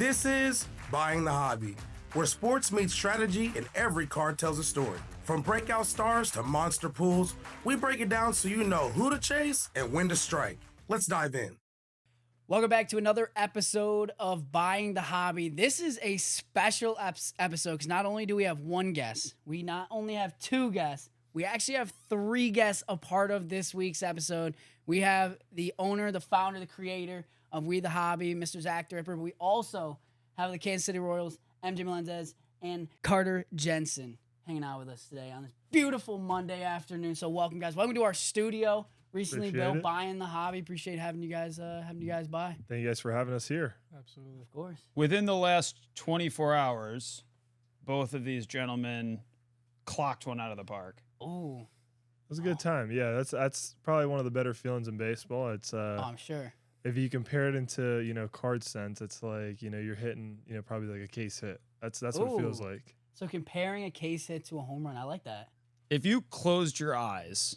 This is Buying the Hobby, where sports meets strategy and every card tells a story. From breakout stars to monster pools, we break it down so you know who to chase and when to strike. Let's dive in. Welcome back to another episode of Buying the Hobby. This is a special episode because not only do we have one guest, we not only have two guests, we actually have three guests a part of this week's episode. We have the owner, the founder, the creator of WeTheHobby, Mr. Zach Dripper. We also have the Kansas City Royals, MJ Melendez, and Carter Jensen hanging out with us today on this beautiful Monday afternoon. So welcome, guys. Welcome to our studio. Recently built, Buying the Hobby. Appreciate having you guys by. Thank you guys for having us here. Absolutely. Of course. Within the last 24 hours, both of these gentlemen clocked one out of the park. Oh. It was a good time. Yeah, that's probably one of the better feelings in baseball. It's I'm sure. If you compare it into, card sense, it's like, you're hitting, probably like a case hit. That's what it feels like. So comparing a case hit to a home run, I like that. If you closed your eyes,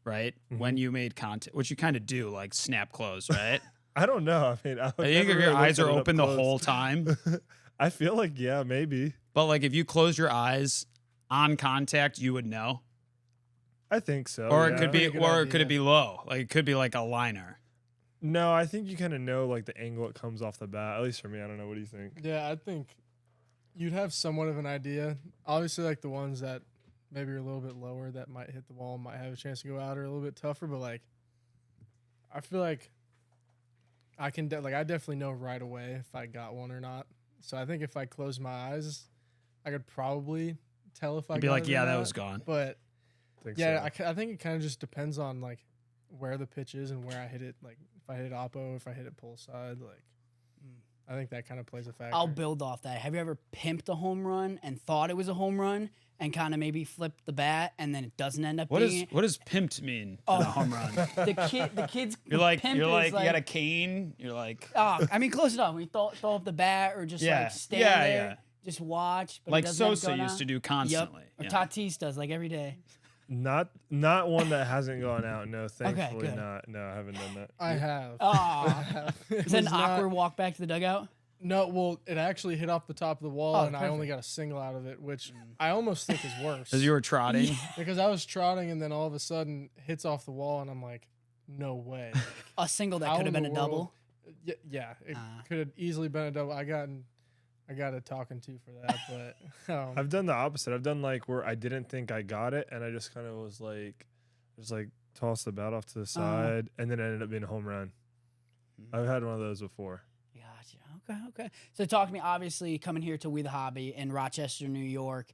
right, when you made contact, which you kind of do, like snap close, right? I don't know. I mean, I think if your eyes are open the whole time. I feel like, yeah, maybe. But like if you close your eyes on contact, you would know. I think so. Or yeah. it could be, or could it be low? Like it could be like a liner. No, I think you kind of know like the angle it comes off the bat. At least for me, I don't know. What do you think? Yeah, I think you'd have somewhat of an idea. Obviously, like the ones that maybe are a little bit lower that might hit the wall, might have a chance to go out, are a little bit tougher. But like, I feel like I can I definitely know right away if I got one or not. So I think if I close my eyes, I could probably tell if I You'd be got like, it or yeah, that not. was gone. But So. I think it kind of just depends on like where the pitch is and where I hit it. Like if I hit it oppo, if I hit it pull side, like I think that kind of plays a factor. I'll build off that. Have you ever pimped a home run and thought it was a home run and kind of maybe flipped the bat and then it doesn't end up being What does pimped mean? Oh, a home run. The kids. You're like pimp you is got a cane. You're like. I mean, close enough. When you throw up the bat or just like stand there, just watch. But like it doesn't Sosa used to do constantly. Yep. Or Tatis does like every day. Not one that hasn't gone out. No, thankfully good. not. No, I haven't done that. I have. Oh, is that an awkward walk back to the dugout? No, well, it actually hit off the top of the wall, and perfect. I only got a single out of it, which I almost think is worse. Because you were trotting? Because I was trotting, and then all of a sudden hits off the wall, and I'm like, no way. A single that could have been a double? Yeah, it could have easily been a double. I got a talking to for that, but I've done the opposite. I've done like where I didn't think I got it, and I just kind of was like, tossed the bat off to the side, and then it ended up being a home run. I've had one of those before. Gotcha. Okay. So talk to me, obviously, coming here to WeTheHobby in Rochester, New York,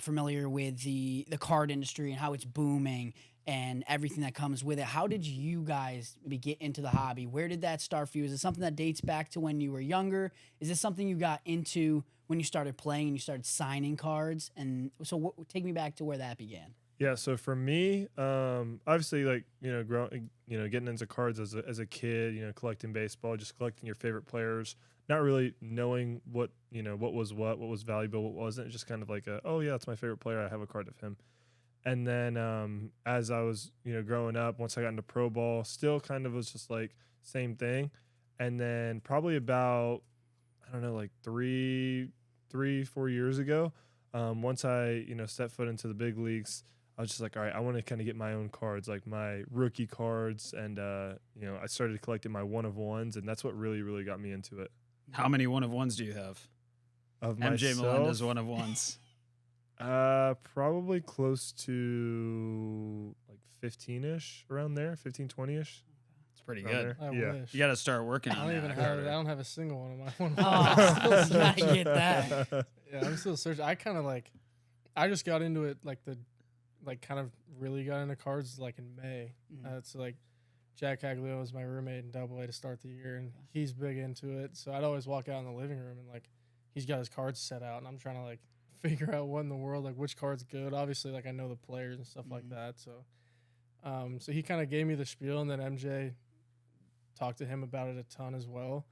familiar with the card industry and how it's booming and everything that comes with it. How did you guys maybe get into the hobby? Where did that start for you? Is it something that dates back to when you were younger? Is this something you got into when you started playing and you started signing cards? And so take me back to where that began. Yeah, so for me, obviously, like, growing, getting into cards as a kid, collecting baseball, just collecting your favorite players, not really knowing what was valuable, what wasn't. Just kind of like that's my favorite player. I have a card of him. And then as I was, growing up, once I got into pro ball, still kind of was just like same thing. And then probably about, I don't know, like 4 years ago, once I, stepped foot into the big leagues, I was just like, all right, I want to kind of get my own cards, like my rookie cards. And, I started collecting my one-of-ones, and that's what really, really got me into it. How many one-of-ones do you have? Of MJ myself? Melendez one-of-ones. Probably close to like 15-ish, around there, 15, 20-ish. It's pretty good. I Yeah. wish. You got to start working on that. I don't have a single one of my one. Oh, still gotta get that. Yeah, I'm still searching. I kind of I just got into it kind of really got into cards like in May. It's like Jack Haglio was my roommate in Double-A to start the year, and he's big into it. So I'd always walk out in the living room and he's got his cards set out, and I'm trying to figure out what in the world, which card's good. Obviously, I know the players and stuff like that. So, so he kind of gave me the spiel, and then MJ talked to him about it a ton as well.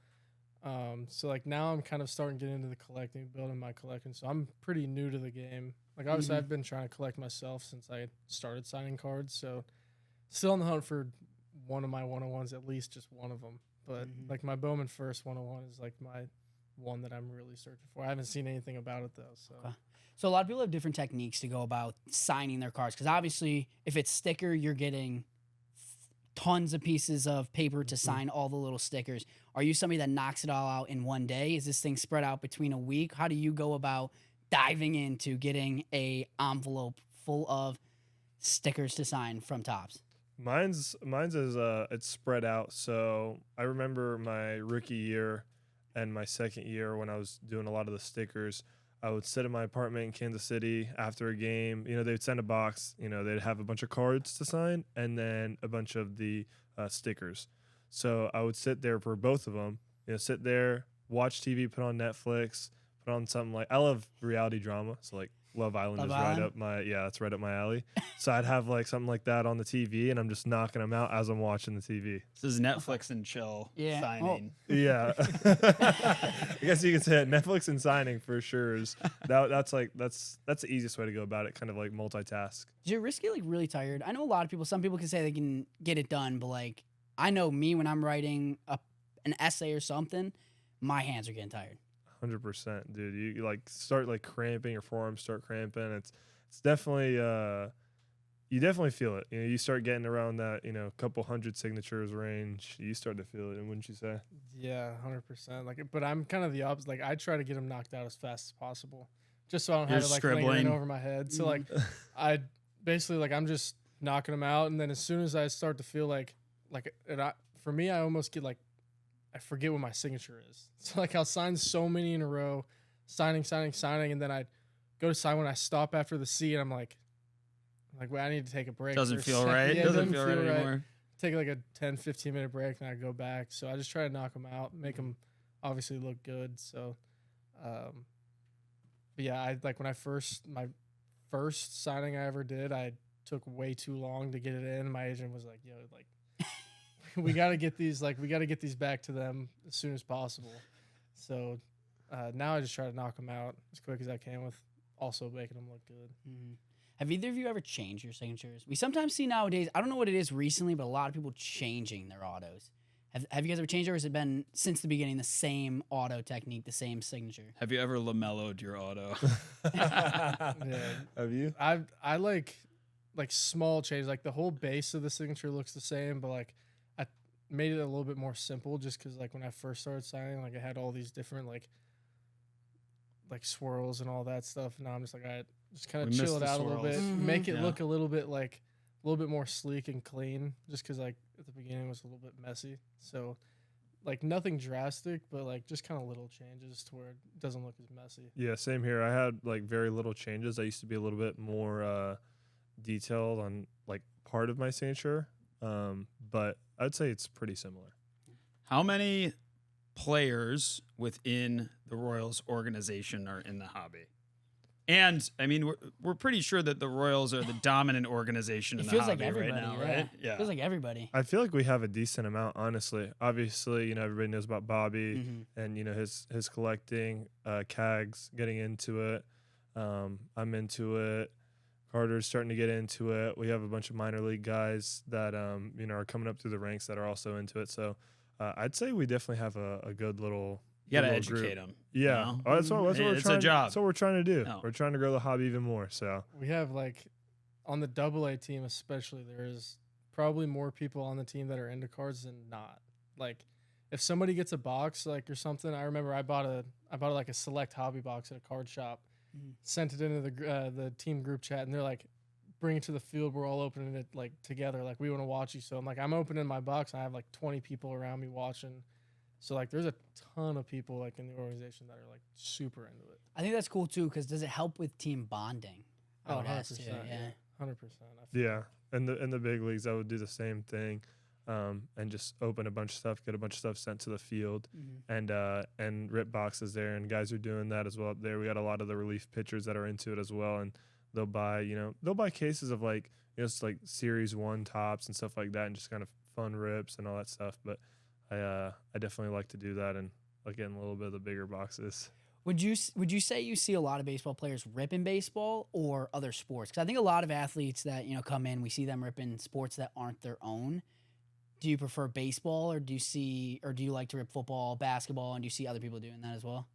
So now I'm kind of starting to get into the collecting, building my collection. So I'm pretty new to the game. Obviously I've been trying to collect myself since I started signing cards. So still on the hunt for one of my one-on-ones, at least just one of them. But my Bowman First 101 is one that I'm really searching for. I haven't seen anything about it though. So Okay. So a lot of people have different techniques to go about signing their cards because obviously, if it's sticker, you're getting tons of pieces of paper to sign all the little stickers. Are you somebody that knocks it all out in one day? Is this thing spread out between a week? How do you go about diving into getting a envelope full of stickers to sign from Topps? Mine's is it's spread out. So I remember my rookie year and my second year when I was doing a lot of the stickers. I would sit in my apartment in Kansas City after a game. You know, they'd send a box. You know, they'd have a bunch of cards to sign and then a bunch of the stickers. So I would sit there for both of them. You know, sit there, watch TV, put on Netflix, put on something like I love reality drama. So like Love Island Love is Island? right up my that's right up my alley. So I'd have like something like that on the TV, and I'm just knocking them out as I'm watching the TV. This is Netflix and chill Yeah. signing. Yeah, I guess you could say it. Netflix and signing for sure is that's the easiest way to go about it. Kind of like multitask. Do you risk get like really tired? I know a lot of people. Some people can say they can get it done, but like I know me when I'm writing an essay or something, my hands are getting tired. 100%, dude. You like start like cramping, your forearms start cramping. It's definitely you definitely feel it. You know, you start getting around that couple hundred signatures range. You start to feel it, wouldn't you say? yeah, 100%. Like, but I'm kind of the opposite. Like, I try to get them knocked out as fast as possible, just so I don't You're have it like scribbling. lingering over my head. So like, I basically like I'm just knocking them out, and then as soon as I start to feel for me, I almost get like I forget what my signature is. So like I'll sign so many in a row, signing, and then I go to sign when I stop after the C, and I'm like, well, I need to take a break. Doesn't for a feel second. right. Yeah, it Doesn't feel right anymore. Take like a 10, 15-minute break, and I go back. So I just try to knock them out, make them obviously look good. So, but yeah, I like when my first signing I ever did, I took way too long to get it in. My agent was like, "Yo, like, we got to get these back to them as soon as possible." So now I just try to knock them out as quick as I can with also making them look good. Mm-hmm. Have either of you ever changed your signatures? We sometimes see nowadays, I don't know what it is recently, but a lot of people changing their autos. Have you guys ever changed, or has it been since the beginning the same auto technique, the same signature? Have you ever lamelloed your auto? Yeah. Have you? I like small changes. Like the whole base of the signature looks the same, but like I made it a little bit more simple just because like when I first started signing, like I had all these different like swirls and all that stuff. Now I'm just like I just kind of chill it out a little bit, make it look a little bit more sleek and clean. Just because like at the beginning it was a little bit messy, so like nothing drastic, but like just kind of little changes to where it doesn't look as messy. Yeah, same here. I had like very little changes. I used to be a little bit more detailed on like part of my signature, but I'd say it's pretty similar. How many players within the Royals organization are in the hobby? And I mean, we're pretty sure that the Royals are the dominant organization in It the feels hobby like everybody, right now, yeah. right? Yeah. It feels like everybody. I feel like we have a decent amount, honestly. Obviously, everybody knows about Bobby Mm-hmm. and his collecting, Cags getting into it. I'm into it. Carter's starting to get into it. We have a bunch of minor league guys that are coming up through the ranks that are also into it. So I'd say we definitely have a good little. You got to little group. educate them. Yeah, that's what we're It's trying. a job. That's what we're trying to do. No. We're trying to grow the hobby even more. So We have like on the AA team especially, there's probably more people on the team that are into cards than not. Like if somebody gets a box like or something, I remember I bought like a select hobby box at a card shop, sent it into the team group chat, and they're like, bring it to the field. We're all opening it like together. Like we want to watch you. So I'm like, I'm opening my box. And I have like 20 people around me watching. So like there's a ton of people like in the organization that are like super into it. I think that's cool too, because does it help with team bonding? Oh, it has 100%. to, yeah. 100%. yeah, and in the big leagues, I would do the same thing, and just open a bunch of stuff, get a bunch of stuff sent to the field, and rip boxes there. And guys are doing that as well up there. We got a lot of the relief pitchers that are into it as well, and they'll buy cases of like it's like Series 1 tops and stuff like that, and just kind of fun rips and all that stuff. But I definitely like to do that, and like getting a little bit of the bigger boxes. Would you say you see a lot of baseball players ripping baseball or other sports? Because I think a lot of athletes that come in, we see them ripping sports that aren't their own. do you prefer baseball, or do you like to rip football, basketball, and do you see other people doing that as well?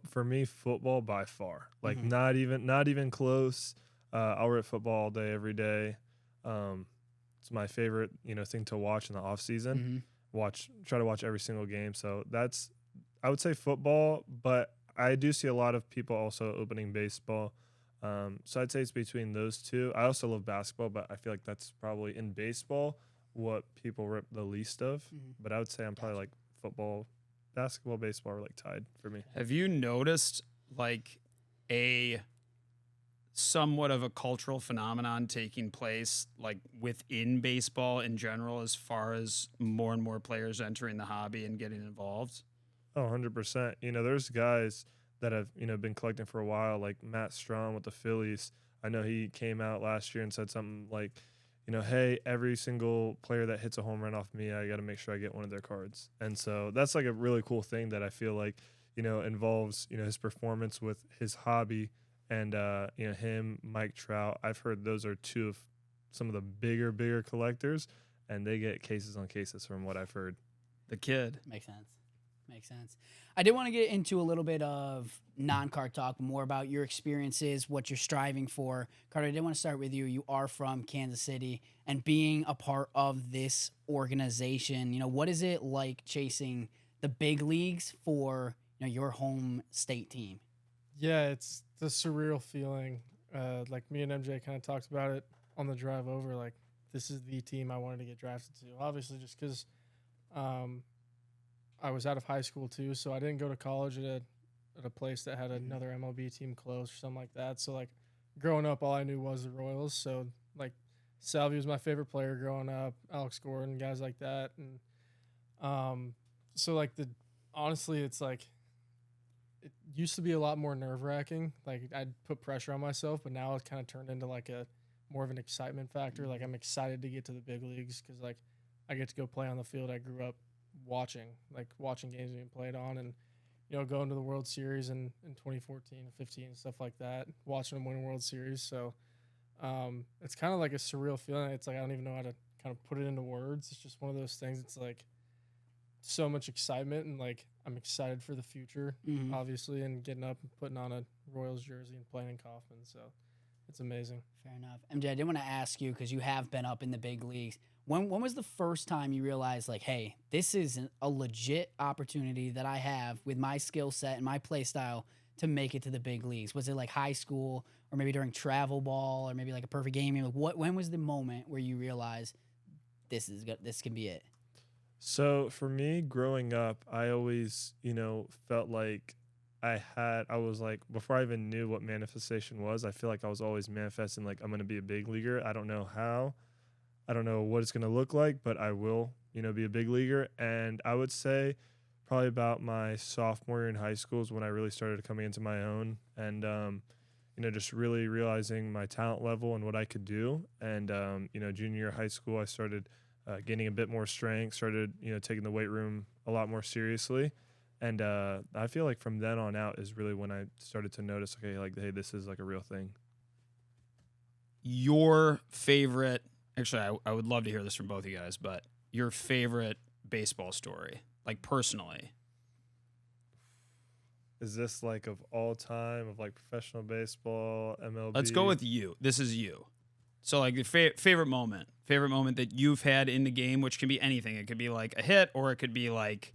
For me, football by far. Like Mhm. not even close. I'll rip football all day, every day. It's my favorite, thing to watch in the off season. Hmm. Try to watch every single game. So I would say football, but I do see a lot of people also opening baseball. So I'd say it's between those two. I also love basketball, but I feel like that's probably in baseball what people rip the least of. Mhm. But I would say I'm probably like football, basketball, baseball are like tied for me. Have you noticed like a somewhat of a cultural phenomenon taking place like within baseball in general, as far as more and more players entering the hobby and getting involved? Oh, 100%. There's guys that have, been collecting for a while, like Matt Strahm with the Phillies. I know he came out last year and said something like, hey, every single player that hits a home run off me, I got to make sure I get one of their cards. And so that's like a really cool thing that I feel like, involves, his performance with his hobby and, him, Mike Trout. I've heard those are two of some of the bigger collectors, and they get cases on cases from what I've heard. The kid. Makes sense. Makes sense. I did want to get into a little bit of non-card talk, more about your experiences, what you're striving for. Carter, I did want to start with you. You are from Kansas City, and being a part of this organization, what is it like chasing the big leagues for your home state team? Yeah, it's the surreal feeling. Like me and MJ kind of talked about it on the drive over. Like, this is the team I wanted to get drafted to. Obviously, just because I was out of high school too, so I didn't go to college at a place that had another MLB team close or something like that. So like growing up, all I knew was the Royals. So like Salvi was my favorite player growing up, Alex Gordon, guys like that, and so like honestly, it's like it used to be a lot more nerve wracking. Like I'd put pressure on myself, but now it's kind of turned into like a more of an excitement factor. Like I'm excited to get to the big leagues because like I get to go play on the field I grew up watching games being played on, and going to the World Series in 2014 and 15 and stuff like that, watching them win a World Series. So it's kind of like a surreal feeling. It's like I don't even know how to kind of put it into words. It's just one of those things. It's like so much excitement, and like I'm excited for the future, obviously, and getting up and putting on a Royals jersey and playing in Kauffman. So it's amazing. Fair enough. MJ, I did want to ask you, because you have been up in the big leagues. When was the first time you realized, like, hey, this is a legit opportunity that I have with my skill set and my play style to make it to the big leagues? Was it like high school, or maybe during travel ball, or maybe like a perfect game? Like, when was the moment where you realized this can be it? So for me, growing up, I always, felt like I was like, before I even knew what manifestation was, I feel like I was always manifesting like I'm going to be a big leaguer. I don't know how. I don't know what it's going to look like, but I will, be a big leaguer. And I would say probably about my sophomore year in high school is when I really started coming into my own and, just really realizing my talent level and what I could do. And, junior year of high school, I started gaining a bit more strength, started, taking the weight room a lot more seriously. And I feel like from then on out is really when I started to notice, okay, like, hey, this is like a real thing. Your favorite, actually, I would love to hear this from both of you guys, but your favorite baseball story, like personally. Is this like of all time, of like professional baseball, MLB? Let's go with you. This is you. So like the favorite moment that you've had in the game, which can be anything. It could be like a hit, or it could be like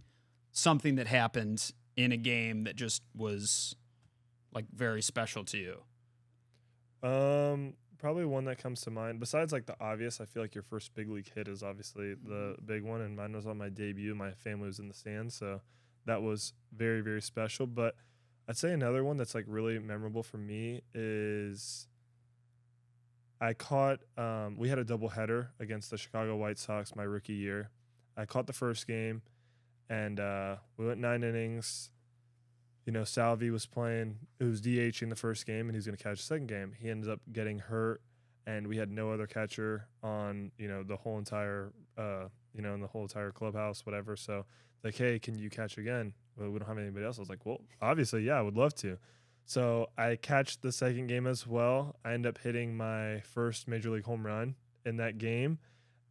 something that happened in a game that just was like very special to you. Probably one that comes to mind, besides like the obvious, I feel like your first big league hit is obviously the big one, and mine was on my debut. My family was in the stands, so that was very, very special. But I'd say another one that's like really memorable for me is I caught, we had a doubleheader against the Chicago White Sox my rookie year. I caught the first game, and we went 9 innings. Salvi was playing, it was DHing the first game, and he was going to catch the second game. He ended up getting hurt, and we had no other catcher on, the whole entire, in the whole entire clubhouse, whatever. So, like, hey, can you catch again? Well, we don't have anybody else. I was like, well, obviously, yeah, I would love to. So I catch the second game as well. I end up hitting my first major league home run in that game.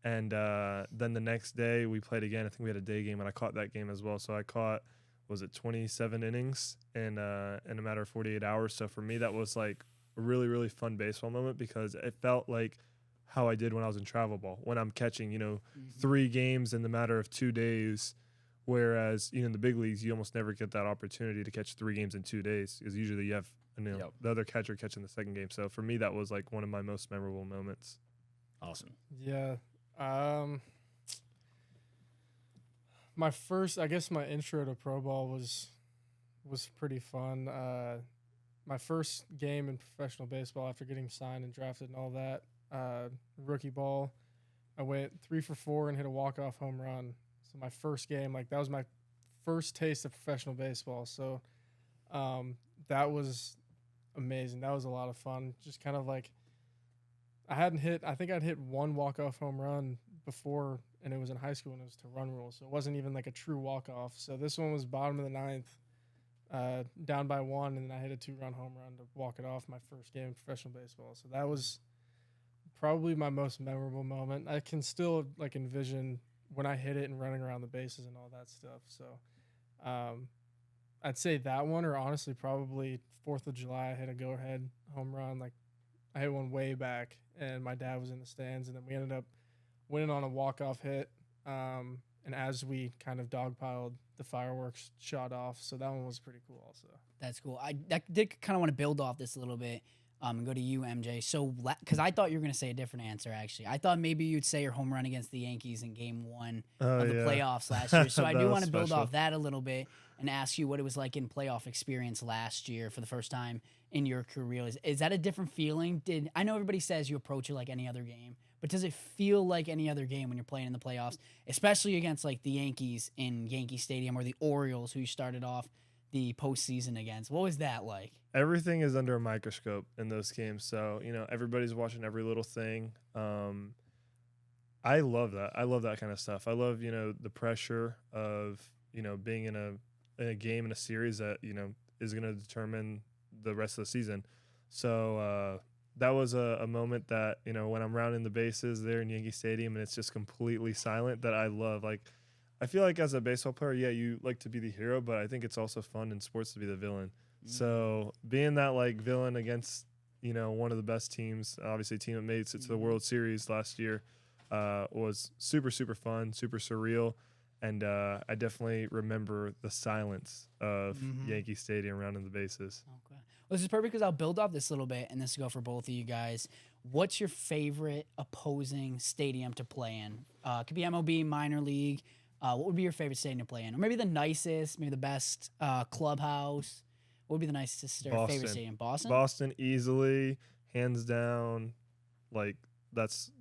And then the next day we played again. I think we had a day game, and I caught that game as well. So I caught, was it 27 innings in a matter of 48 hours. So for me, that was like a really, really fun baseball moment because it felt like how I did when I was in travel ball, when I'm catching, 3 games in the matter of 2 days. Whereas, in the big leagues, you almost never get that opportunity to catch 3 games in 2 days because usually you have the other catcher catching the second game. So for me, that was like one of my most memorable moments. Awesome. Yeah. My intro to pro ball was pretty fun. My first game in professional baseball after getting signed and drafted and all that, rookie ball, I went 3 for 4 and hit a walk-off home run. So my first game, that was my first taste of professional baseball. So that was amazing. That was a lot of fun. Just kind of I think I'd hit 1 walk-off home run before, and it was in high school, and it was to run rule. So it wasn't even a true walk-off. So this one was bottom of the 9th, down by 1, and then I hit a 2-run home run to walk it off my first game of professional baseball. So that was probably my most memorable moment. I can still envision when I hit it and running around the bases and all that stuff. So I'd say that one, or honestly probably 4th of July, I hit a go-ahead home run. I hit one way back, and my dad was in the stands, and then we ended up winning on a walk-off hit. And as we kind of dogpiled, the fireworks shot off. So that one was pretty cool also. That's cool. I did kind of want to build off this a little bit and go to you, MJ. So, because I thought you were going to say a different answer, actually. I thought maybe you'd say your home run against the Yankees in Game 1 of the playoffs last year. So I do want to build off that a little bit and ask you what it was like in playoff experience last year for the first time in your career. Is that a different feeling? I know everybody says you approach it like any other game, but does it feel like any other game when you're playing in the playoffs, especially against the Yankees in Yankee Stadium or the Orioles, who you started off the postseason against? What was that like? Everything is under a microscope in those games. So, everybody's watching every little thing. I love that. I love that kind of stuff. I love, the pressure of, being in a game, in a series that, is going to determine the rest of the season. So, that was a moment that, when I'm rounding the bases there in Yankee Stadium and it's just completely silent, that I love. I feel like as a baseball player, yeah, you like to be the hero, but I think it's also fun in sports to be the villain. Mm-hmm. So being that villain against, one of the best teams, obviously a team that made it to the World Series last year, was super, super fun, super surreal. And I definitely remember the silence of Yankee Stadium rounding the bases. Okay. Well, this is perfect because I'll build off this a little bit, and this will go for both of you guys. What's your favorite opposing stadium to play in? It could be MLB, minor league. What would be your favorite stadium to play in? Or maybe the nicest, maybe the best clubhouse. What would be the nicest or favorite stadium? Boston? Boston, easily, hands down. That's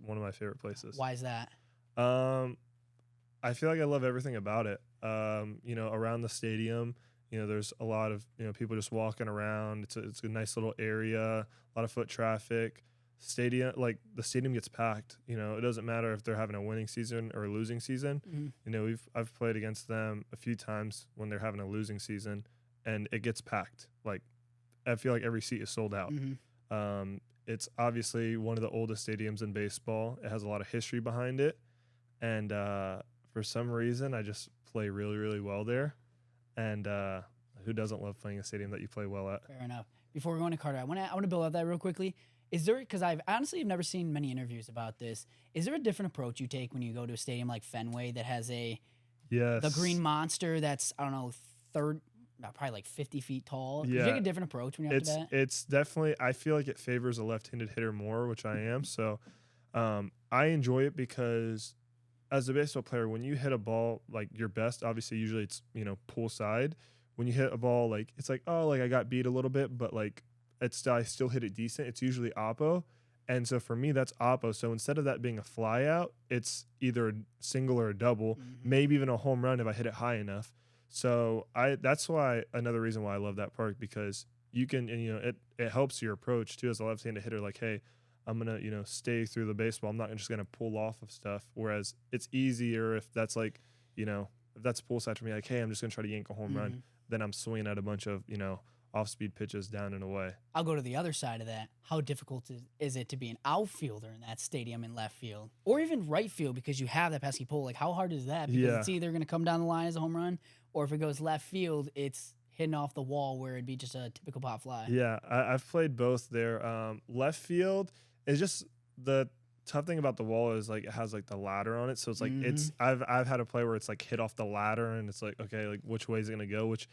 one of my favorite places. Why is that? I feel like I love everything about it. Around the stadium, there's a lot of, people just walking around. It's a nice little area, a lot of foot traffic. The stadium gets packed. It doesn't matter if they're having a winning season or a losing season. Mm-hmm. I've played against them a few times when they're having a losing season, and it gets packed. I feel like every seat is sold out. Mm-hmm. It's obviously one of the oldest stadiums in baseball. It has a lot of history behind it, and for some reason, I just play really, really well there. And who doesn't love playing a stadium that you play well at? Fair enough. Before we're going to Carter, I want to build up that real quickly. Is there, because I've never seen many interviews about this, is there a different approach you take when you go to a stadium like Fenway that has the green monster that's, I don't know, probably 50 feet tall? Yeah. Do you take a different approach when you're up to that? It's definitely, I feel like it favors a left-handed hitter more, which I am. So I enjoy it because as a baseball player, when you hit a ball your best, obviously usually it's, pull side. When you hit a ball, it's I got beat a little bit, but I still hit it decent. It's usually oppo. And so for me, that's oppo. So instead of that being a fly out, it's either a single or a double, maybe even a home run if I hit it high enough. So that's another reason why I love that park, because you can, and it helps your approach too as a left-handed hitter. Hey, I'm going to, stay through the baseball. I'm not just going to pull off of stuff. Whereas it's easier if that's if that's pull side for me, hey, I'm just going to try to yank a home run. Then I'm swinging at a bunch of, off-speed pitches down and away. I'll go to the other side of that. How difficult is it to be an outfielder in that stadium in left field or even right field because you have that pesky pole? Like, how hard is that? Because it's either going to come down the line as a home run, or if it goes left field, it's hitting off the wall where it'd be just a typical pop fly. Yeah, I've played both there. Left field is just the tough thing about the wall is like it has like the ladder on it, so it's like I've had a play where it's like hit off the ladder and it's like, okay, like which way is it gonna go? Which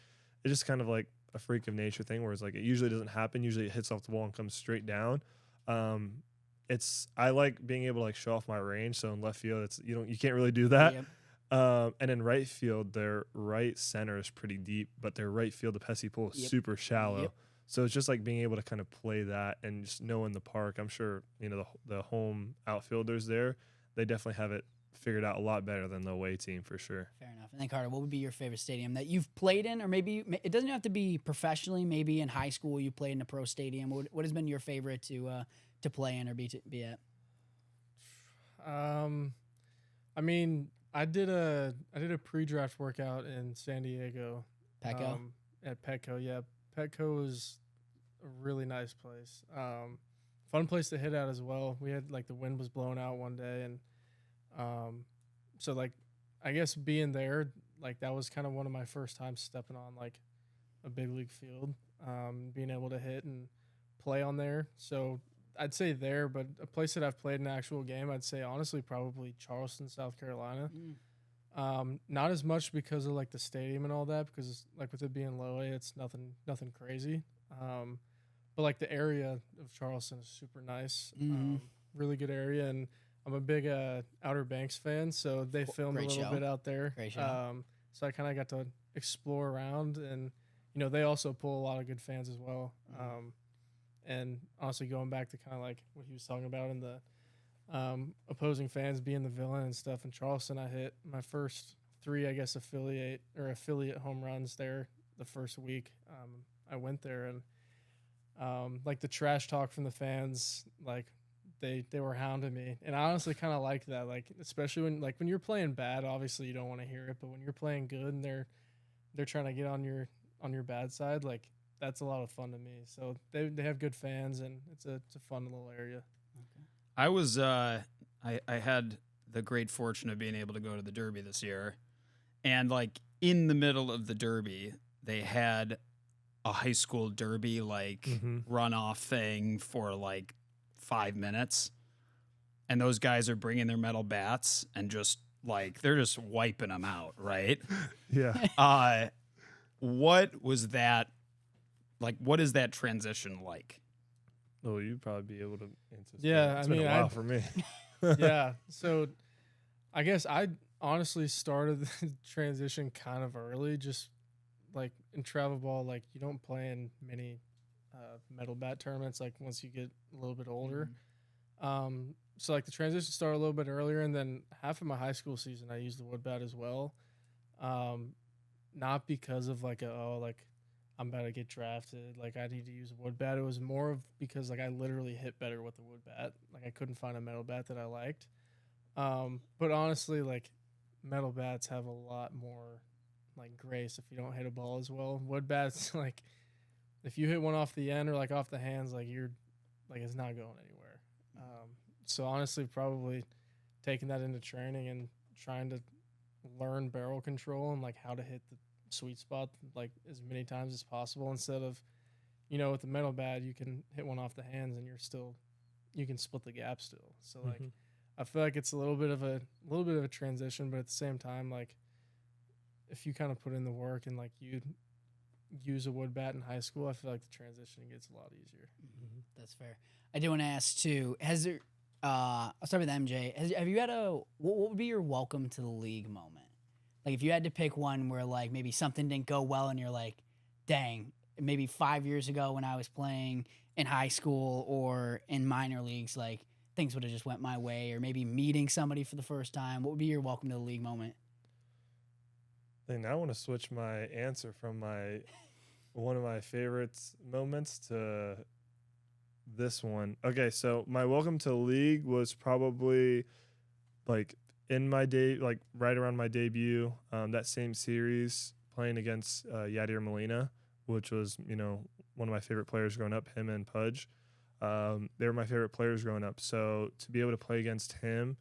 is just kind of like a freak of nature thing where it's like it usually doesn't happen. Usually it hits off the wall and comes straight down. I like being able to like show off my range. So in left field, you can't really do that. Yep. And in right field, their right center is pretty deep, but their right field, the pesky pole, is super shallow. Yep. So it's just like being able to kind of play that and just knowing the park. I'm sure, the home outfielders there, they definitely have it figured out a lot better than the away team for sure. Fair enough. And then Carter, what would be your favorite stadium that you've played in, or maybe it doesn't have to be professionally, maybe in high school you played in a pro stadium. What has been your favorite to play in or be at? I mean, I did a pre-draft workout in San Diego. Petco? At Petco, yeah. Petco is a really nice place. Fun place to hit at as well. We had like the wind was blowing out one day, and so like I guess being there, like that was kind of one of my first times stepping on like a big league field, being able to hit and play on there. So I'd say there, but a place that I've played an actual game, I'd say honestly probably Charleston, South Carolina. Not as much because of like the stadium and all that, because like with it being low A, it's nothing crazy. But like the area of Charleston is super nice, really good area, and I'm a big Outer Banks fan, so they filmed a little bit out there. Great show. So I kind of got to explore around, and they also pull a lot of good fans as well. And honestly, going back to kind of like what he was talking about in the opposing fans being the villain and stuff in Charleston, I hit my first 3, I guess, affiliate home runs there the first week. I went there, and like the trash talk from the fans, like they were hounding me, and I honestly kind of liked that. Like especially when you're playing bad, obviously you don't want to hear it, but when you're playing good and they're trying to get on your bad side, like that's a lot of fun to me. So they have good fans, and it's a fun little area. I was I had the great fortune of being able to go to the Derby this year, and like in the middle of the Derby, they had a high school Derby runoff thing for like 5 minutes, and those guys are bringing their metal bats and just like they're just wiping them out, right? Yeah. What was that like? What is that transition like? Oh, you'd probably be able to answer. Yeah, it's been a while for me. Yeah, so I guess I honestly started the transition kind of early, just like in travel ball, like you don't play in many metal bat tournaments like once you get a little bit older. So like the transition started a little bit earlier, and then half of my high school season I used the wood bat as well. Not because of like I'm about to get drafted, like I need to use a wood bat. It was more of because like I literally hit better with a wood bat. Like I couldn't find a metal bat that I liked. But honestly, like metal bats have a lot more like grace if you don't hit a ball as well. Wood bats, like if you hit one off the end or like off the hands, like you're like it's not going anywhere. So honestly, probably taking that into training and trying to learn barrel control and like how to hit the sweet spot like as many times as possible, instead of with the metal bat you can hit one off the hands and you can split the gap still. So like I feel like it's a little bit of a transition, but at the same time, like if you kind of put in the work and like you use a wood bat in high school, I feel like the transition gets a lot easier. That's fair. I do want to ask too, has there I'll start with MJ. Have you had what would be your welcome to the league moment? Like if you had to pick one where like maybe something didn't go well and you're like, dang, maybe 5 years ago when I was playing in high school or in minor leagues, like things would have just went my way, or maybe meeting somebody for the first time. What would be your welcome to the league moment? And I want to switch my answer from one of my favorite moments to this one. Okay, so my welcome to the league was probably like in my day, like right around my debut, that same series playing against Yadier Molina which was, you know, one of my favorite players growing up, him and Pudge. They were my favorite players growing up. So to be able to play against him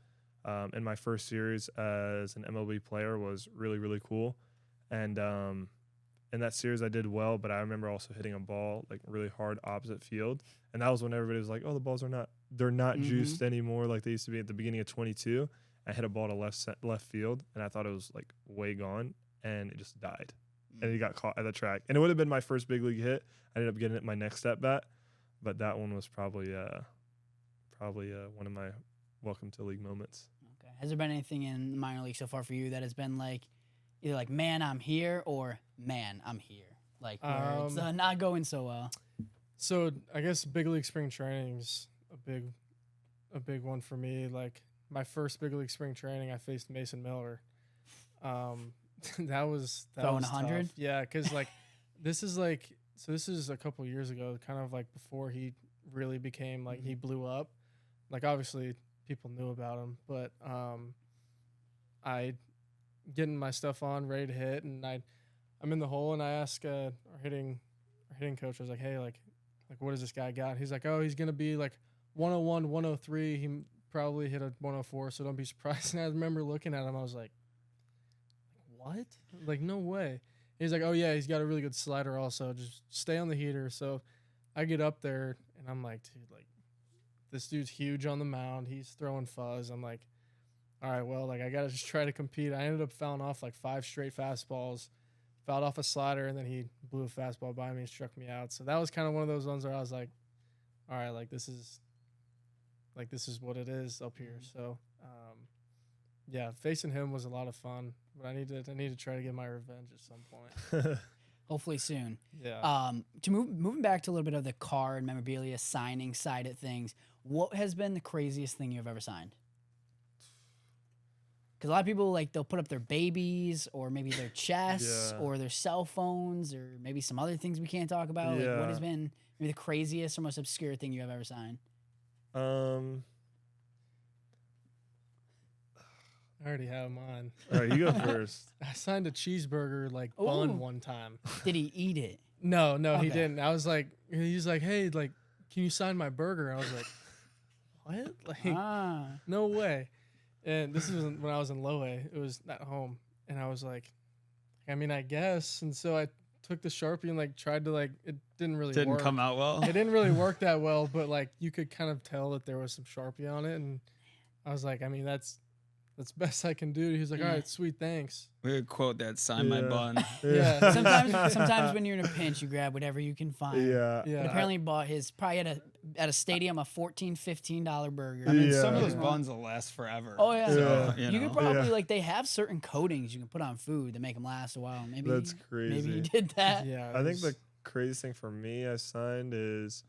in my first series as an MLB player was really, really cool. And in that series I did well, but I remember also hitting a ball like really hard opposite field. And that was when everybody was like, oh, the balls they're not juiced anymore like they used to be at the beginning of 22. I hit a ball to left field, and I thought it was like way gone, and it just died. And it got caught at the track. And it would have been my first big league hit. I ended up getting it my next at bat, but that one was probably one of my welcome to league moments. Okay. Has there been anything in the minor league so far for you that has been like either like man I'm here or man I'm here, like where it's not going so well? So I guess big league spring training's a big one for me. Like my first big league spring training, I faced Mason Miller. That was throwing 100. tough. Yeah, because like this is a couple years ago, kind of like before he really became like he blew up. Like obviously people knew about him, but I getting my stuff on, ready to hit, and I'm in the hole, and I ask our hitting coach, I was like, hey, like what does this guy got? He's like, oh, he's gonna be like 101, 103. He probably hit a 104, so don't be surprised. And I remember looking at him, I was like, what? Like, no way. He's like, oh yeah, he's got a really good slider also. Just stay on the heater. So I get up there, and I'm like, dude, like this dude's huge on the mound. He's throwing fuzz. I'm like, all right, well, like I got to just try to compete. I ended up fouling off like 5 straight fastballs, fouled off a slider, and then he blew a fastball by me and struck me out. So that was kind of one of those ones where I was like, all right, like this is what it is up here. So, yeah, facing him was a lot of fun, but I need to try to get my revenge at some point. Hopefully soon. Yeah. Moving back to a little bit of the card memorabilia signing side of things, what has been the craziest thing you've ever signed? Because a lot of people, like, they'll put up their babies or maybe their chests or their cell phones or maybe some other things we can't talk about. Like, what has been maybe the craziest or most obscure thing you have ever signed? I already have mine. All right, you go first. I signed a cheeseburger like bun one time. Did he eat it? No, he didn't. I was like, he's like, hey, like, can you sign my burger? And I was like, what? Like, no way. And this is when I was in Lowe. It was at home, and I was like, I mean, I guess. And so I took the Sharpie and like tried to like, it didn't really Didn't work. come out well. It didn't really work that well, but like you could kind of tell that there was some Sharpie on it, and I was like, I mean, that's best I can do. He was like, all right, sweet, thanks. We would quote that, sign my bun. Yeah. Sometimes when you're in a pinch, you grab whatever you can find. Yeah. But apparently he bought his probably at a stadium a $14, $15 burger. I mean, some of those buns will last forever. Oh yeah. So, you could probably like they have certain coatings you can put on food that make them last a while. Maybe That's crazy. Maybe you did that. Yeah. I think the craziest thing for me I signed is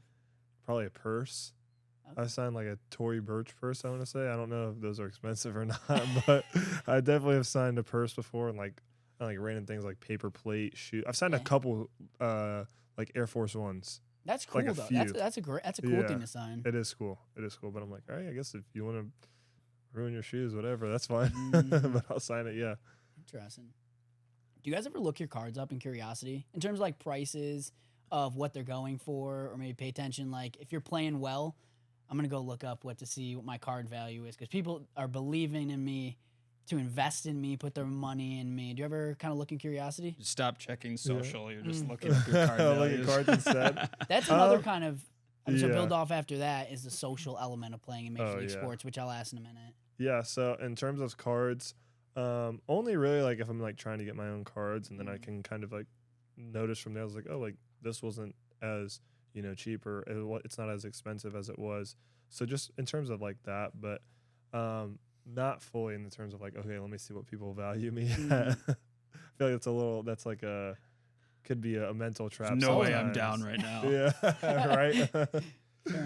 probably a purse. I signed like a Tory Burch purse, I want to say. I don't know if those are expensive or not, but I definitely have signed a purse before, and like random things like paper plate, shoe. I've signed a couple like Air Force Ones. That's cool like though. few. That's a cool thing to sign. It is cool. But I'm like, all right, I guess if you want to ruin your shoes, whatever, that's fine. But I'll sign it. Yeah. Interesting. Do you guys ever look your cards up in curiosity in terms of like prices of what they're going for, or maybe pay attention? Like if you're playing well, I'm going to go look up to see what my card value is, because people are believing in me to invest in me, put their money in me. Do you ever kind of look in curiosity? Just stop checking social. You're just looking at your card values. Look at cards instead. That's another kind of, so build off after that is the social element of playing in Major League Sports, which I'll ask in a minute. Yeah, so in terms of cards, only really like if I'm like trying to get my own cards, and then I can kind of like notice from there, I was like, oh, like this wasn't as cheap, or it's not as expensive as it was. So just in terms of like that, but not fully in the terms of like, okay, let me see what people value me at. I feel like could be a mental trap. There's no way sometimes. I'm down right now. Yeah, right.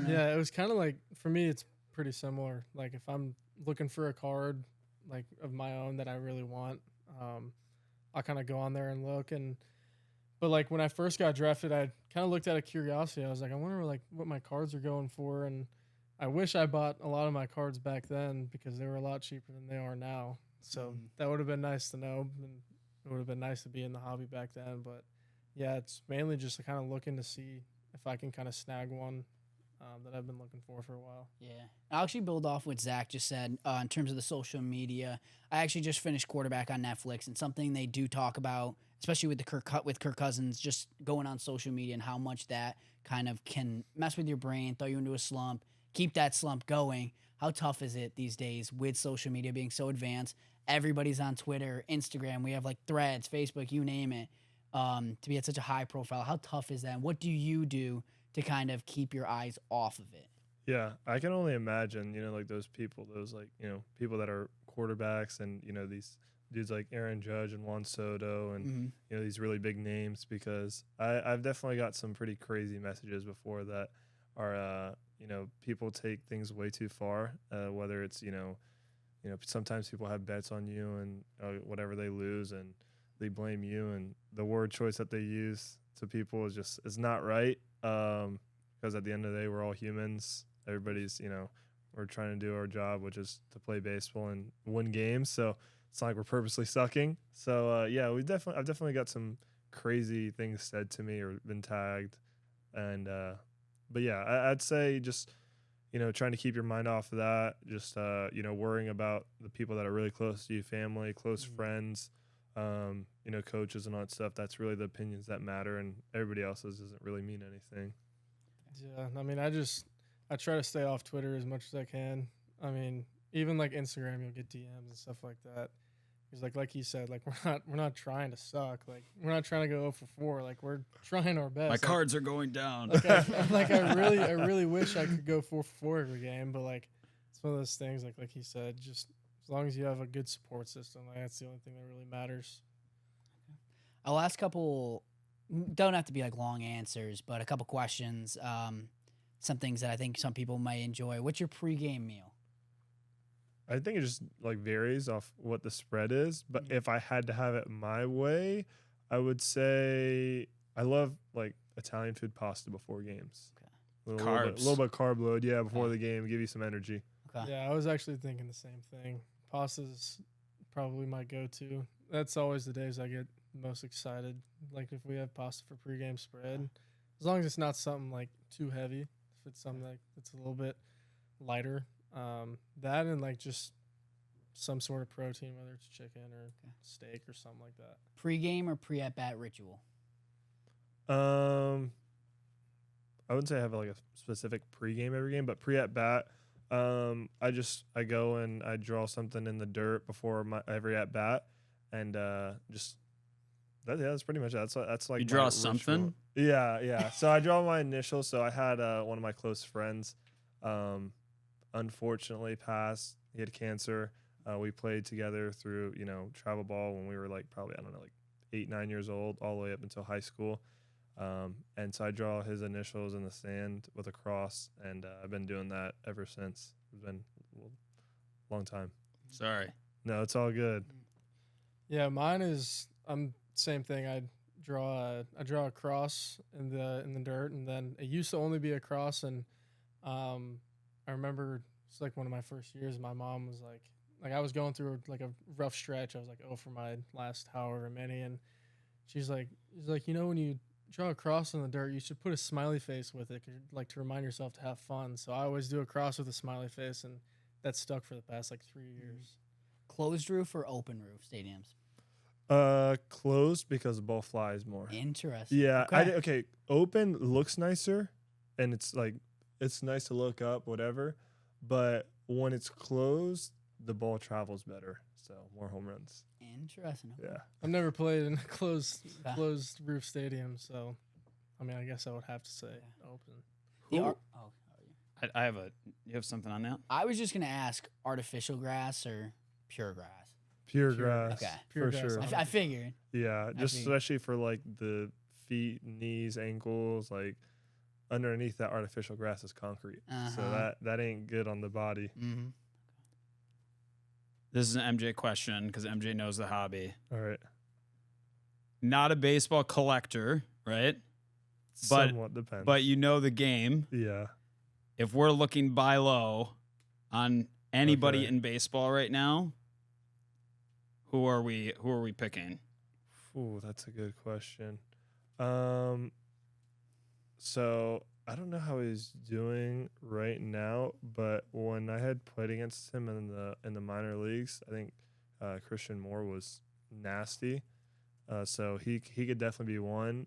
Yeah, it was kind of like, for me, it's pretty similar. Like if I'm looking for a card like of my own that I really want, I'll kind of go on there and look. But like when I first got drafted, I kind of looked out of curiosity. I was like, I wonder like what my cards are going for, and I wish I bought a lot of my cards back then because they were a lot cheaper than they are now. So that would have been nice to know, and it would have been nice to be in the hobby back then. But yeah, it's mainly just kind of looking to see if I can kind of snag one that I've been looking for a while. Yeah. I'll actually build off what Zach just said in terms of the social media. I actually just finished Quarterback on Netflix, and something they do talk about, especially with Kirk Cousins, just going on social media and how much that kind of can mess with your brain, throw you into a slump, keep that slump going. How tough is it these days with social media being so advanced? Everybody's on Twitter, Instagram. We have like Threads, Facebook, you name it, to be at such a high profile. How tough is that? And what do you do to kind of keep your eyes off of it? Yeah, I can only imagine, like those people, like, people that are quarterbacks and, these dudes like Aaron Judge and Juan Soto and, these really big names, because I've definitely got some pretty crazy messages before that are, people take things way too far, whether it's, sometimes people have bets on you and whatever they lose and they blame you, and the word choice that they use to people is not right. Because at the end of the day, we're all humans. Everybody's, we're trying to do our job, which is to play baseball and win games. So it's not like we're purposely sucking. So yeah, I've definitely got some crazy things said to me or been tagged, and but yeah, I'd say just trying to keep your mind off of that. Just worrying about the people that are really close to you, family, close friends. Coaches and all that stuff. That's really the opinions that matter, and everybody else's doesn't really mean anything. Yeah, I mean, I try to stay off Twitter as much as I can. I mean, even like Instagram, you'll get DMs and stuff like that. Because like he said, like we're not trying to suck. Like we're not trying to go 0 for 4. Like we're trying our best. My cards are going down. I really wish I could go 4 for 4 every game, but like it's one of those things. Like he said, just as long as you have a good support system, like that's the only thing that really matters. I'll ask a couple, don't have to be like long answers, but a couple questions. Some things that I think some people might enjoy. What's your pregame meal? I think it just like varies off what the spread is, but if I had to have it my way, I would say I love like Italian food, pasta before games. Okay. A little bit carb load, before the game, give you some energy. Okay. Yeah, I was actually thinking the same thing. Pasta's probably my go-to. That's always the days I get most excited. Like if we have pasta for pregame spread, as long as it's not something like too heavy. If it's something like it's a little bit lighter, that and like just some sort of protein, whether it's chicken or steak or something like that. Pre-game or pre-at-bat ritual? I wouldn't say I have like a specific pregame every game, but pre-at-bat, I go and I draw something in the dirt before every at-bat, and that's pretty much it. That's like you draw my something. ritual. Yeah. So I draw my initials. So I had one of my close friends, unfortunately passed. He had cancer. We played together through travel ball when we were like probably 8-9 years old, all the way up until high school. And so I draw his initials in the sand with a cross, and I've been doing that ever since. It's been a long time. Sorry. No, it's all good. Yeah, mine is same thing. I draw a cross in the dirt, and then it used to only be a cross. And I remember it's like one of my first years. My mom was like I was going through like a rough stretch. I was like, for my last however many, and she's like, when you draw a cross in the dirt, you should put a smiley face with it, like to remind yourself to have fun. So I always do a cross with a smiley face, and that's stuck for the past like 3 years. Closed roof or open roof stadiums? Closed because the ball flies more. Interesting. Yeah. Okay. Open looks nicer, and it's nice to look up, whatever. But when it's closed, the ball travels better, so more home runs. Interesting. Yeah. I've never played in a closed roof stadium, so I mean, I guess I would have to say open. I have you have something on that? I was just gonna ask artificial grass or pure grass. Pure grass. Okay. Pure for grass. sure. I figured. Yeah, just especially for like the feet, knees, ankles, like underneath that artificial grass is concrete. So that ain't good on the body. Mm-hmm. This is an MJ question because MJ knows the hobby. All right. Not a baseball collector, right? Somewhat depends. But you know the game. Yeah. If we're looking buy low on anybody in baseball right now, who are we picking? Ooh, that's a good question. So I don't know how he's doing right now, but when I had played against him in the minor leagues, I think Christian Moore was nasty. So he could definitely be one.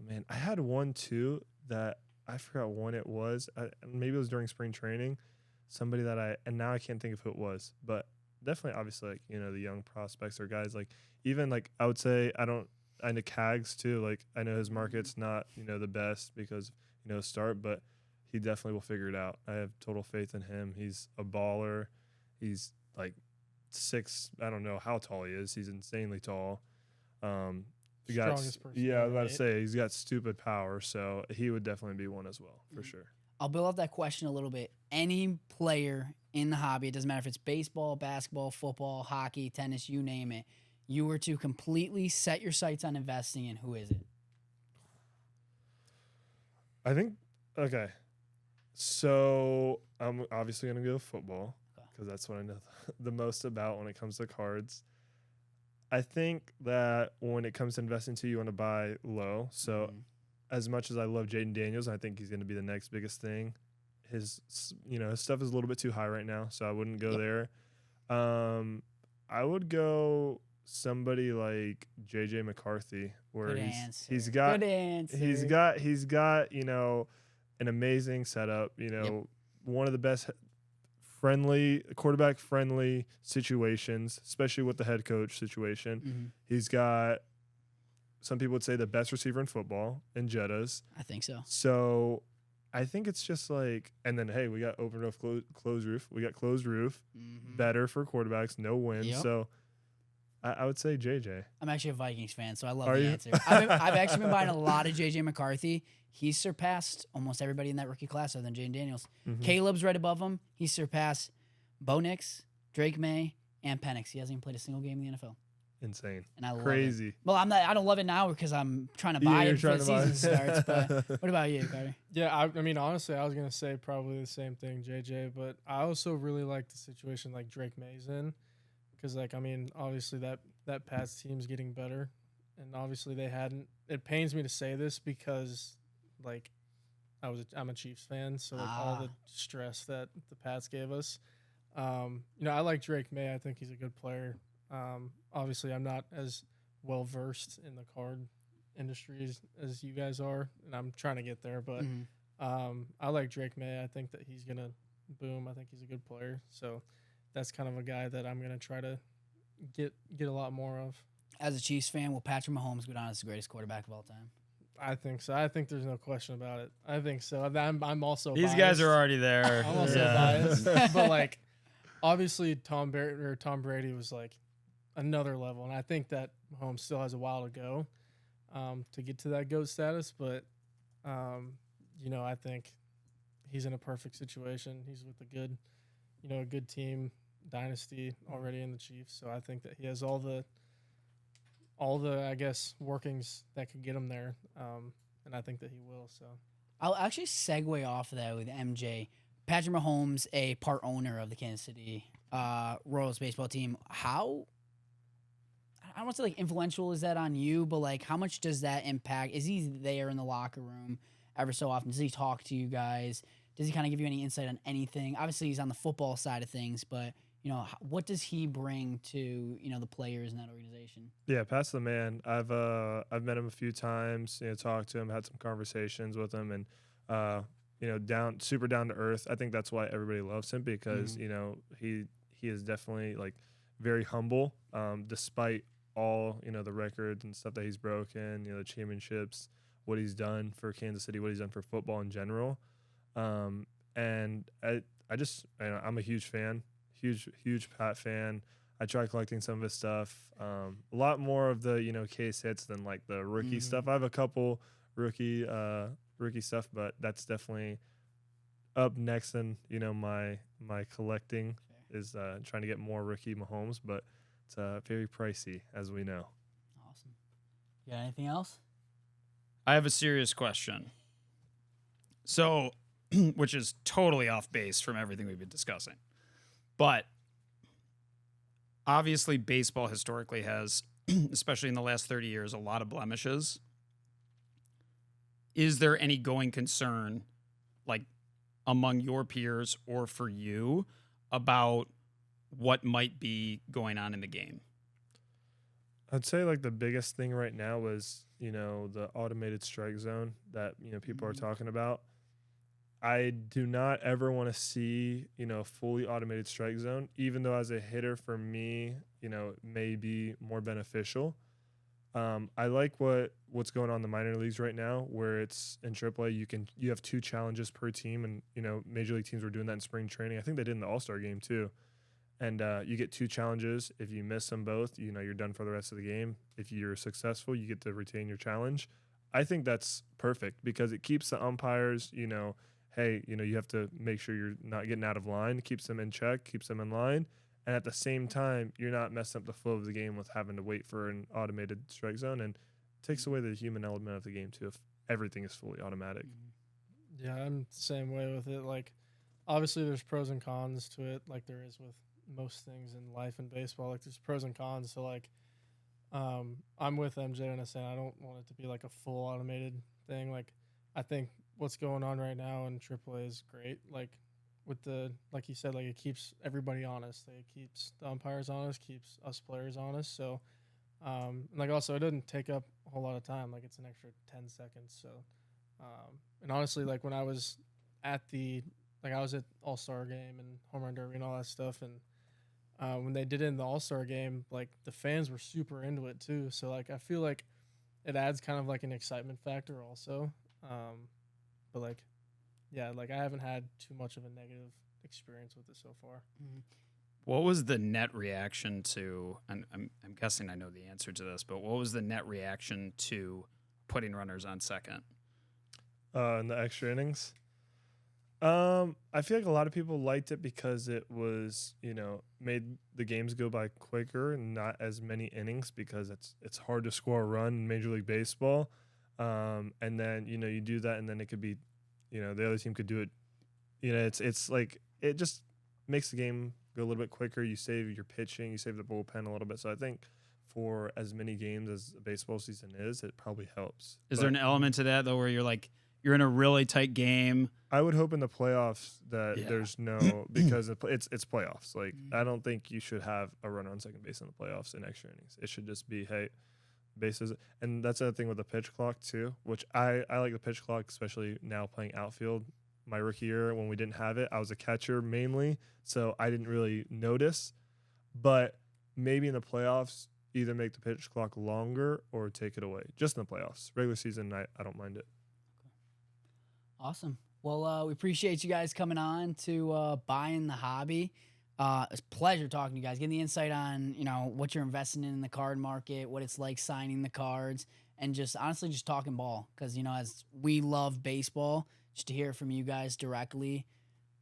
Man, I had one too that I forgot when it was. Maybe it was during spring training. Somebody that and now I can't think of who it was, but definitely, obviously, like, the young prospects or guys like, even like I would say I know Cags too. Like, I know his market's not the best because start, but he definitely will figure it out. I have total faith in him. He's a baller. He's like 6. I don't know how tall he is. He's insanely tall. Strongest person. Yeah, I was about right? to say he's got stupid power, so he would definitely be one as well for sure. I'll build up that question a little bit. Any player in the hobby, it doesn't matter if it's baseball, basketball, football, hockey, tennis, you name it, you were to completely set your sights on investing in, who is it? I think, okay, so I'm obviously going to go football because that's what I know the most about when it comes to cards. I think that when it comes to investing too, you want to buy low. So as much as I love Jaden Daniels, I think he's going to be the next biggest thing. His stuff is a little bit too high right now, so I wouldn't go there. I would go somebody like JJ McCarthy, where he's got an amazing setup. One of the best quarterback friendly situations, especially with the head coach situation. He's got, some people would say, the best receiver in football in Jettas. I think so. So I think it's just like, and then, hey, we got open roof, closed roof. We got closed roof, better for quarterbacks, no wins. Yep. So I would say JJ. I'm actually a Vikings fan, so I love Are the you? answer. I've actually been buying a lot of JJ McCarthy. He's surpassed almost everybody in that rookie class other than Jaden Daniels. Caleb's right above him. He's surpassed Bo Nix, Drake May, and Penix. He hasn't even played a single game in the NFL. Insane. And I love Crazy. it. Well, I don't love it now because I'm trying to buy it before the season starts. But what about you, Carter? Yeah, I mean, honestly, I was going to say probably the same thing, JJ, but I also really like the situation like Drake May's in because, like, I mean, obviously that Pats team's getting better, and obviously they hadn't. It pains me to say this because, like, I'm a Chiefs fan, so like all the stress that the Pats gave us. I like Drake May. I think he's a good player. Obviously, I'm not as well versed in the card industry as you guys are, and I'm trying to get there. But I like Drake May. I think that he's gonna boom. I think he's a good player. So that's kind of a guy that I'm gonna try to get a lot more of. As a Chiefs fan, will Patrick Mahomes go down as the greatest quarterback of all time? I think so. I think there's no question about it. I think so. I'm also These biased. guys are already there. I'm also biased, but like obviously Tom Brady was like another level, and I think that Mahomes still has a while to go to get to that GOAT status. But I think he's in a perfect situation. He's with a good team, dynasty already in the Chiefs. So I think that he has all the I guess workings that could get him there, and I think that he will. So I'll actually segue off of that with MJ. Patrick Mahomes, a part owner of the Kansas City Royals baseball team. How, I don't want to say like influential is that on you, but like how much does that impact? Is he there in the locker room ever so often? Does he talk to you guys? Does he kind of give you any insight on anything? Obviously, he's on the football side of things, but what does he bring to the players in that organization? Yeah, Pat's the man. I've met him a few times. Talked to him, had some conversations with him, and super down to earth. I think that's why everybody loves him because he is definitely like very humble, despite all the records and stuff that he's broken, the championships, what he's done for Kansas City, what he's done for football in general, and I'm a huge fan. Huge Pat fan. I try collecting some of his stuff. A lot more of the case hits than like the rookie stuff. I have a couple rookie stuff, but that's definitely up next in my collecting is trying to get more rookie Mahomes, but it's very pricey, as we know. Awesome. You got anything else? I have a serious question. So, which is totally off base from everything we've been discussing. But obviously baseball historically has especially in the last 30 years, a lot of blemishes. Is there any going concern, like among your peers or for you, about what might be going on in the game? I'd say like the biggest thing right now was, the automated strike zone that, people are talking about. I do not ever want to see, a fully automated strike zone, even though as a hitter for me, it may be more beneficial. I like what's going on in the minor leagues right now, where it's in AAA, you have 2 challenges per team, and major league teams were doing that in spring training. I think they did in the All-Star game too. And you get 2 challenges. If you miss them both, you're done for the rest of the game. If you're successful, you get to retain your challenge. I think that's perfect because it keeps the umpires, hey, you have to make sure you're not getting out of line. It keeps them in check, keeps them in line. And at the same time, you're not messing up the flow of the game with having to wait for an automated strike zone, and takes away the human element of the game too if everything is fully automatic. Yeah, I'm the same way with it. Like, obviously there's pros and cons to it, like there is with most things in life and baseball. Like, there's pros and cons. So, like, I'm with MJ and I say I don't want it to be like a full automated thing. Like, I think what's going on right now in AAA is great. Like, with the, like you said, like, it keeps everybody honest. It keeps the umpires honest, keeps us players honest. So, like, also it doesn't take up a whole lot of time. Like, it's an extra 10 seconds. So, and honestly, like, when I was at All-Star game and home run derby and all that stuff, and when they did it in the All-Star game, like, the fans were super into it too. So, like, I feel like it adds kind of like an excitement factor also. But, like, yeah, like, I haven't had too much of a negative experience with it so far. What was the net reaction to, and I'm guessing I know the answer to this, but what was the net reaction to putting runners on second? In the extra innings? I feel like a lot of people liked it because it was, made the games go by quicker and not as many innings, because it's hard to score a run in Major League Baseball. And then, you do that, and then it could be, the other team could do it. It's like, it just makes the game go a little bit quicker. You save your pitching, you save the bullpen a little bit. So I think for as many games as the baseball season is, it probably helps. Is there an element to that, though, where you're in a really tight game? I would hope in the playoffs that there's no, because it's playoffs. Like, I don't think you should have a runner on second base in the playoffs in extra innings. It should just be, hey, bases. And that's the other thing with the pitch clock too, which I like the pitch clock, especially now playing outfield. My rookie year, when we didn't have it, I was a catcher mainly, so I didn't really notice. But maybe in the playoffs, either make the pitch clock longer or take it away. Just in the playoffs. Regular season, I don't mind it. Awesome. Well, we appreciate you guys coming on to Buying the Hobby. It's a pleasure talking to you guys, getting the insight on, what you're investing in the card market, what it's like signing the cards, and just honestly just talking ball. Because, as we love baseball, just to hear from you guys directly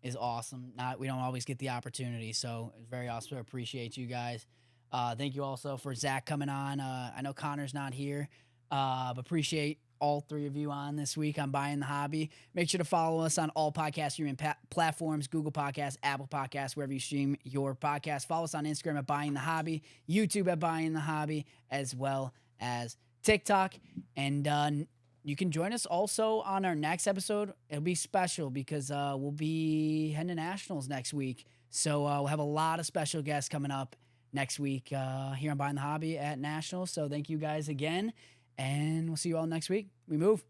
is awesome. We don't always get the opportunity, so it's very awesome. I appreciate you guys. Thank you also for Zach coming on. I know Connor's not here, but appreciate all 3 of you on this week on Buying the Hobby. Make sure to follow us on all podcast streaming platforms, Google Podcasts, Apple Podcasts, wherever you stream your podcast. Follow us on Instagram at Buying the Hobby, YouTube at Buying the Hobby, as well as TikTok. And you can join us also on our next episode. It'll be special because we'll be heading to Nationals next week. So we'll have a lot of special guests coming up next week here on Buying the Hobby at Nationals. So thank you guys again. And we'll see you all next week. We move.